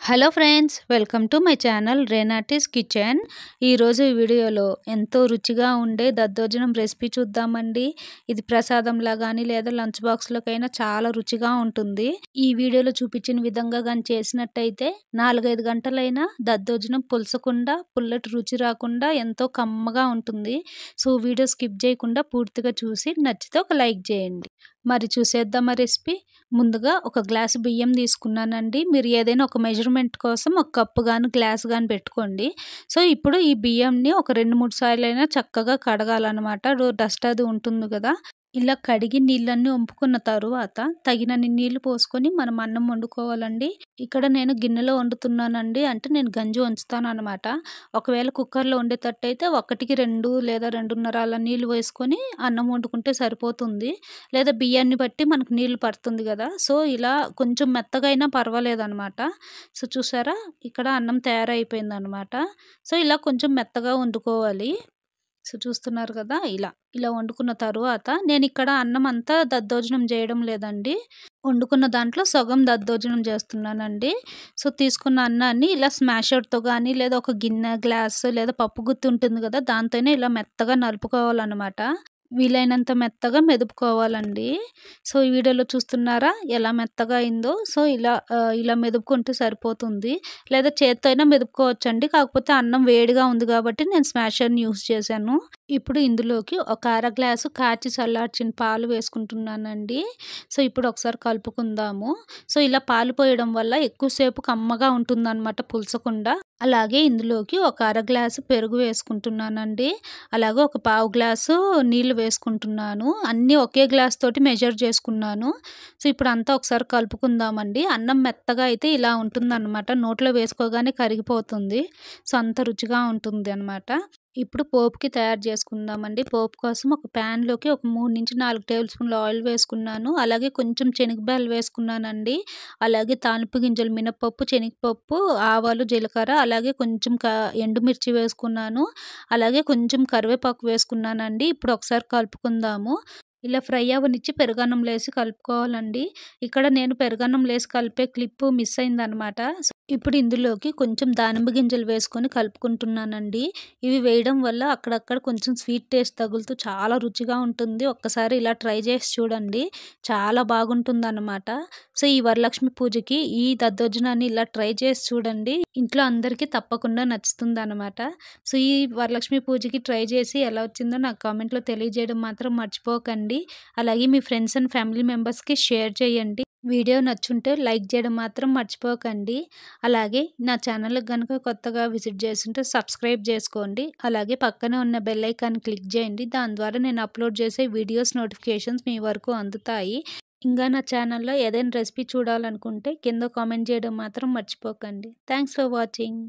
Hello friends, welcome to my channel రేనాటిస్ kitchen. ఈరోజు ఈ వీడియోలో ఎంతో రుచిగా ఉండే దద్దోజనం రెసిపీ చూద్దామండి. ఇది ప్రసాదంలా కానీ లేదా లంచ్ బాక్స్లోకైనా చాలా రుచిగా ఉంటుంది. ఈ వీడియోలో చూపించిన విధంగా కానీ చేసినట్టయితే 4-5 గంటలైనా దద్దోజనం పులసకుండా, పుల్లటి రుచి రాకుండా ఎంతో కమ్మగా ఉంటుంది. సో వీడియో స్కిప్ చేయకుండా పూర్తిగా చూసి నచ్చితే ఒక లైక్ చేయండి. మరి చూసేద్దామా రెసిపీ. ముందుగా ఒక గ్లాసు బియ్యం తీసుకున్నానండి. మీరు ఏదైనా ఒక మెజర్మెంట్ కోసం ఒక కప్పు కానీ గ్లాస్ కానీ పెట్టుకోండి. సో ఇప్పుడు ఈ బియ్యంని ఒక 2-3 సార్లైనా చక్కగా కడగాలన్నమాట. డస్ట్ అది ఉంటుంది కదా. ఇలా కడిగి నీళ్ళన్నీ వంపుకున్న తరువాత తగినన్ని నీళ్లు పోసుకొని మనం అన్నం వండుకోవాలండి. ఇక్కడ నేను గిన్నెలో వండుతున్నానండి, అంటే నేను గంజి వంచుతాను అనమాట. ఒకవేళ కుక్కర్లో వండేటట్టయితే 1కి 2 లేదా 2.5 అలా నీళ్ళు వేసుకొని అన్నం వండుకుంటే సరిపోతుంది. లేదా బియ్యాన్ని బట్టి మనకు నీళ్ళు పడుతుంది కదా. సో ఇలా కొంచెం మెత్తగా అయినా పర్వాలేదనమాట. సో చూసారా, ఇక్కడ అన్నం తయారైపోయిందనమాట. సో ఇలా కొంచెం మెత్తగా వండుకోవాలి. సో చూస్తున్నారు కదా, ఇలా వండుకున్న తరువాత నేను ఇక్కడ అన్నం అంతా దద్దోజనం చేయడం లేదండి. వండుకున్న దాంట్లో సగం దద్దోజనం చేస్తున్నానండి. సో తీసుకున్న అన్నాన్ని ఇలా స్మాషర్తో కానీ లేదా ఒక గిన్నె, గ్లాస్ లేదా పప్పు గుత్తి ఉంటుంది కదా, దాంతోనే ఇలా మెత్తగా నలుపుకోవాలన్నమాట. వీలైనంత మెత్తగా మెదుపుకోవాలండి. సో ఈ వీడియోలో చూస్తున్నారా ఎలా మెత్తగా అయిందో. సో ఇలా మెదుపుకుంటే సరిపోతుంది. లేదా చేత్తో అయినా మెదుపుకోవచ్చండి. కాకపోతే అన్నం వేడిగా ఉంది కాబట్టి నేను స్మాషర్ని యూస్ చేశాను. ఇప్పుడు ఇందులోకి ఒక అర గ్లాసు కాచి చల్లార్చిన పాలు వేసుకుంటున్నానండి. సో ఇప్పుడు ఒకసారి కలుపుకుందాము. సో ఇలా పాలు పోయడం వల్ల ఎక్కువసేపు కమ్మగా ఉంటుందన్నమాట, పులసకుండా. అలాగే ఇందులోకి ఒక అర గ్లాసు పెరుగు వేసుకుంటున్నానండి. అలాగే ఒక పావు గ్లాసు నీళ్ళు వేసుకుంటున్నాను. అన్నీ ఒకే గ్లాస్ తోటి మెజర్ చేసుకున్నాను. సో ఇప్పుడు అంతా ఒకసారి కలుపుకుందామండి. అన్నం మెత్తగా అయితే ఇలా ఉంటుందన్నమాట, నోట్లో వేసుకోగానే కరిగిపోతుంది. సో అంత రుచిగా ఉంటుంది అనమాట. ఇప్పుడు పోపుకి తయారు చేసుకుందామండి. పోపు కోసం ఒక ప్యాన్లోకి ఒక 3-4 టేబుల్ స్పూన్ల ఆయిల్ వేసుకున్నాను. అలాగే కొంచెం శనగబ్యాలు వేసుకున్నానండి. అలాగే తాలింపు గింజలు, మినపప్పు, శనగపప్పు, ఆవాలు, జీలకర్ర, అలాగే కొంచెం ఎండుమిర్చి వేసుకున్నాను. అలాగే కొంచెం కరివేపాకు వేసుకున్నానండి. ఇప్పుడు ఒకసారి కలుపుకుందాము. ఇలా ఫ్రై అవ్వనిచ్చి పెరుగన్నంలో వేసి కలుపుకోవాలండి. ఇక్కడ నేను పెరుగన్నంలో వేసి కలిపే క్లిప్పు మిస్ అయిందనమాట. ఇప్పుడు ఇందులోకి కొంచెం దానిమ్మ గింజలు వేసుకొని కలుపుకుంటున్నానండి. ఇవి వేయడం వల్ల అక్కడక్కడ కొంచెం స్వీట్ టేస్ట్ తగులుతూ చాలా రుచిగా ఉంటుంది. ఒక్కసారి ఇలా ట్రై చేసి చూడండి, చాలా బాగుంటుందన్నమాట. సో ఈ వరలక్ష్మి పూజకి ఈ దద్దోజనాన్ని ఇలా ట్రై చేసి చూడండి. ఇంట్లో అందరికీ తప్పకుండా నచ్చుతుంది అనమాట. సో ఈ వరలక్ష్మి పూజకి ట్రై చేసి ఎలా వచ్చిందో నాకు కామెంట్లో తెలియజేయడం మాత్రం మర్చిపోకండి. అలాగే మీ ఫ్రెండ్స్ అండ్ ఫ్యామిలీ మెంబర్స్కి షేర్ చేయండి. వీడియో నచ్చుంటే లైక్ చేయడం మాత్రం మర్చిపోకండి. అలాగే నా ఛానల్కి కనుక కొత్తగా విజిట్ చేస్తుంటే సబ్స్క్రైబ్ చేసుకోండి. అలాగే పక్కనే ఉన్న బెల్ ఐకాన్ క్లిక్ చేయండి. దాని ద్వారా నేను అప్లోడ్ చేసే వీడియోస్ నోటిఫికేషన్స్ మీ వరకు అందుతాయి. ఇంకా నా ఛానల్లో ఏదైనా రెసిపీ చూడాలనుకుంటే కింద కామెంట్ చేయడం మాత్రం మర్చిపోకండి. Thanks for watching.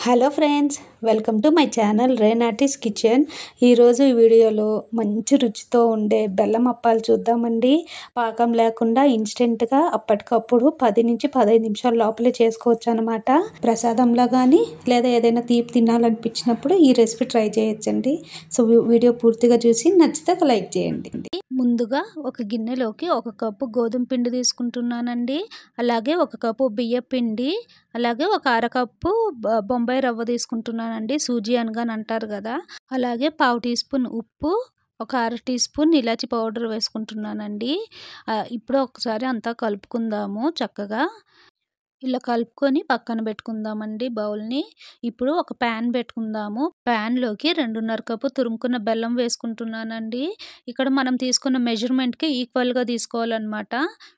Hello friends, welcome to my channel రేనాటిస్ kitchen. ఈరోజు ఈ వీడియోలో మంచి రుచితో ఉండే బెల్లం అప్పాలు చూద్దామండి. పాకం లేకుండా ఇన్స్టెంట్గా అప్పటికప్పుడు 10 నుంచి 15 నిమిషాల లోపలే చేసుకోవచ్చు అనమాట. ప్రసాదంలో కానీ లేదా ఏదైనా తీపి తినాలనిపించినప్పుడు ఈ రెసిపీ ట్రై చేయొచ్చండి. సో వీడియో పూర్తిగా చూసి నచ్చితే ఒక లైక్ చేయండి. ముందుగా ఒక గిన్నెలోకి 1 కప్పు గోధుమ పిండి తీసుకుంటున్నానండి. అలాగే 1 కప్పు బియ్యం పిండి, అలాగే ఒక అరకప్పు బొంబాయి రవ్వ తీసుకుంటున్నానండి. సూజీ అనగాని అంటారు కదా. అలాగే 1/2 టీ స్పూన్ ఉప్పు, ఒక 1/2 టీ స్పూన్ ఇలాచి పౌడర్ వేసుకుంటున్నానండి. ఇప్పుడు ఒకసారి అంతా కలుపుకుందాము చక్కగా. ఇలా కలుపుకొని పక్కన పెట్టుకుందామండి బౌల్ని. ఇప్పుడు ఒక ప్యాన్ పెట్టుకుందాము. ప్యాన్లోకి 2.5 కప్పు తురుముకున్న బెల్లం వేసుకుంటున్నానండి. ఇక్కడ మనం తీసుకున్న మెజర్మెంట్కి ఈక్వల్గా తీసుకోవాలన్నమాట.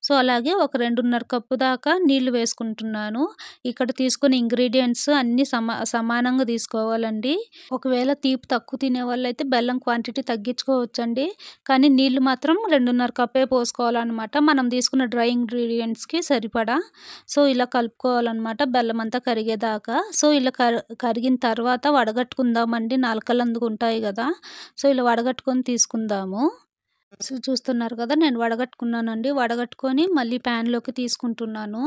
సో అలాగే ఒక 2.5 కప్పు దాకా నీళ్లు వేసుకుంటున్నాను. ఇక్కడ తీసుకున్న ఇంగ్రీడియంట్స్ అన్నీ సమానంగా తీసుకోవాలండి. ఒకవేళ తీపి తక్కువ తినే వాళ్ళైతే బెల్లం క్వాంటిటీ తగ్గించుకోవచ్చండి. కానీ నీళ్లు మాత్రం 2.5 కప్పే పోసుకోవాలన్నమాట, మనం తీసుకున్న డ్రై ఇంగ్రీడియంట్స్కి సరిపడా. సో ఇలా కలుపుకోవాలన్నమాట బెల్లం అంతా కరిగేదాకా. సో ఇలా కరిగిన తర్వాత వడగట్టుకుందామండి. నాలుకలు అందుకుంటాయి కదా, సో ఇలా వడగట్టుకొని తీసుకుందాము. సో చూస్తున్నారు కదా, నేను వడగట్టుకున్నానండి. వడగట్టుకొని మళ్ళీ ప్యాన్లోకి తీసుకుంటున్నాను.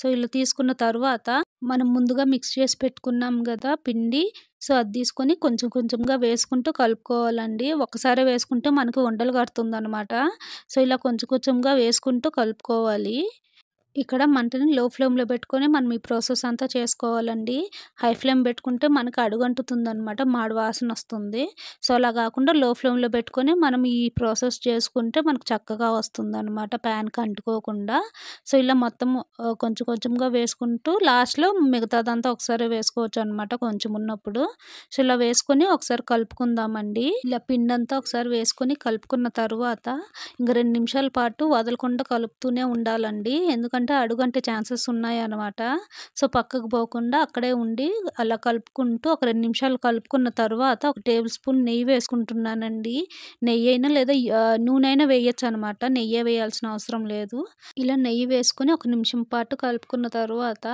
సో ఇలా తీసుకున్న తర్వాత మనం ముందుగా మిక్స్ చేసి పెట్టుకున్నాం కదా పిండి, సో అది తీసుకొని కొంచెం కొంచెంగా వేసుకుంటూ కలుపుకోవాలండి. ఒకసారి వేసుకుంటే మనకు ఉండలు కడుతుందనమాట. సో ఇలా కొంచెం కొంచెంగా వేసుకుంటూ కలుపుకోవాలి. ఇక్కడ మంటని లో ఫ్లేమ్లో పెట్టుకొని మనం ఈ ప్రాసెస్ అంతా చేసుకోవాలండి. హై ఫ్లేమ్ పెట్టుకుంటే మనకు అడుగంటుతుందనమాట, మాడు వాసన వస్తుంది. సో అలా కాకుండా లో ఫ్లేమ్లో పెట్టుకొని మనం ఈ ప్రాసెస్ చేసుకుంటే మనకు చక్కగా వస్తుందనమాట, ప్యాన్కి అంటుకోకుండా. సో ఇలా మొత్తం కొంచెం కొంచెంగా వేసుకుంటూ లాస్ట్లో మిగతాదంతా ఒకసారి వేసుకోవచ్చు అనమాట కొంచెం ఉన్నప్పుడు. సో ఇలా వేసుకొని ఒకసారి కలుపుకుందామండి. ఇలా పిండి అంతా ఒకసారి వేసుకొని కలుపుకున్న తర్వాత ఇంక 2 నిమిషాల పాటు వదలకుండా కలుపుతూనే ఉండాలండి. ఎందుకంటే అడుగంటే ఛాన్సెస్ ఉన్నాయన్నమాట. సో పక్కకు పోకుండా అక్కడే ఉండి అలా కలుపుకుంటూ ఒక 2 నిమిషాలు కలుపుకున్న తర్వాత ఒక టేబుల్ స్పూన్ నెయ్యి వేసుకుంటున్నానండి. నెయ్యి అయినా లేదా నూనె అయినా వేయొచ్చు అనమాట, నెయ్యే వేయాల్సిన అవసరం లేదు. ఇలా నెయ్యి వేసుకొని 1 నిమిషం పాటు కలుపుకున్న తర్వాత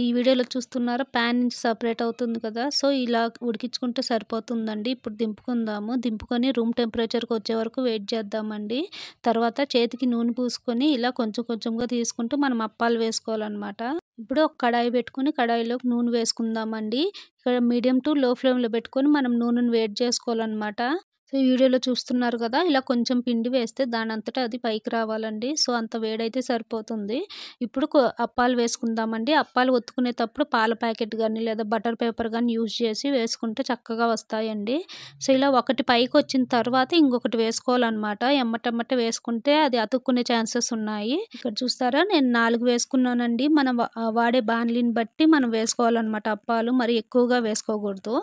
ఈ వీడియోలో చూస్తున్నారా ప్యాన్ నుంచి సపరేట్ అవుతుంది కదా, సో ఇలా ఉడికించుకుంటే సరిపోతుందండి. ఇప్పుడు దింపుకుందాము. దింపుకొని రూమ్ టెంపరేచర్కి వచ్చే వరకు వెయిట్ చేద్దామండి. తర్వాత చేతికి నూనె పూసుకొని ఇలా కొంచెం కొంచెంగా తీసుకుంటూ మనం అప్పాలు వేసుకోవాలన్నమాట. ఇప్పుడు ఒక కడాయి పెట్టుకొని కడాయిలోకి నూనె వేసుకుందామండి. ఇక్కడ మీడియం టు లో ఫ్లేమ్లో పెట్టుకొని మనం నూనెను వేడి చేసుకోవాలన్నమాట. సో ఈ వీడియోలో చూస్తున్నారు కదా, ఇలా కొంచెం పిండి వేస్తే దానంతటా అది పైకి రావాలండి. సో అంత వేడైతే సరిపోతుంది. ఇప్పుడు అప్పాలు వేసుకుందామండి. అప్పాలు ఒత్తుకునేటప్పుడు పాల ప్యాకెట్ కానీ లేదా బటర్ పేపర్ కానీ యూజ్ చేసి వేసుకుంటే చక్కగా వస్తాయండి. సో ఇలా ఒకటి పైకి వచ్చిన తర్వాత ఇంకొకటి వేసుకోవాలన్నమాట. ఎమ్మటెమ్మట వేసుకుంటే అది అతుక్కునే ఛాన్సెస్ ఉన్నాయి. ఇక్కడ చూస్తారా, నేను 4 వేసుకున్నానండి. మనం వాడే బాణలిని బట్టి మనం వేసుకోవాలన్నమాట అప్పాలు, మరి ఎక్కువగా వేసుకోకూడదు.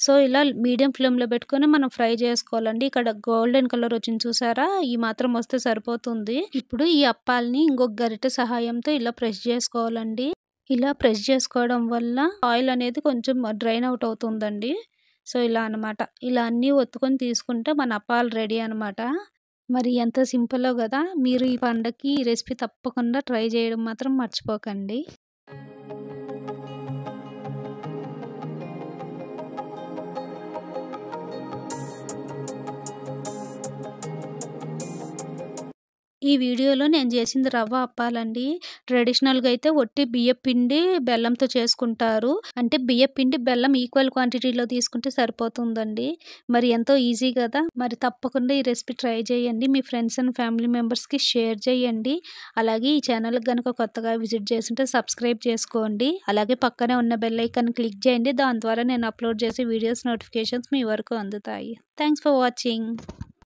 సో ఇలా మీడియం ఫ్లేమ్లో పెట్టుకొని మనం ఫ్రై చేసుకోవాలి. ఇక్కడ గోల్డెన్ కలర్ వచ్చింది చూసారా, ఈ మాత్రం వస్తే సరిపోతుంది. ఇప్పుడు ఈ అప్పాలని ఇంకొక గరిటె సహాయంతో ఇలా ప్రెస్ చేసుకోవాలండి. ఇలా ప్రెస్ చేసుకోవడం వల్ల ఆయిల్ అనేది కొంచెం డ్రైన్ అవుట్ అవుతుందండి. సో ఇలా అనమాట. ఇలా అన్నీ ఒత్తుకొని తీసుకుంటే మన అప్పాలు రెడీ అనమాట. మరి ఎంత సింపుల్లో కదా. మీరు ఈ పండగకి ఈ రెసిపీ తప్పకుండా ట్రై చేయడం మాత్రం మర్చిపోకండి. ఈ వీడియోలో నేను చేసింది రవ్వ అప్పాలండి. ట్రెడిషనల్‌గా అయితే ఒట్టి బియ్యపు పిండి బెల్లంతో చేసుకుంటారు. అంటే బియ్యపు పిండి బెల్లం ఈక్వల్ క్వాంటిటీలో తీసుకుంటే సరిపోతుందండి. మరి ఎంతో ఈజీ కదా. మరి తప్పకుండా ఈ రెసిపీ ట్రై చేయండి. మీ ఫ్రెండ్స్ అండ్ ఫ్యామిలీ మెంబర్స్‌కి షేర్ చేయండి. అలాగే ఈ ఛానల్‌కి గనుక కొత్తగా విజిట్ చేసుంటే సబ్స్క్రైబ్ చేసుకోండి. అలాగే పక్కనే ఉన్న బెల్ ఐకాన్ క్లిక్ చేయండి. దాని ద్వారా నేను అప్లోడ్ చేసే వీడియోస్ నోటిఫికేషన్స్ మీ వరకు అందుతాయి. Thanks for watching.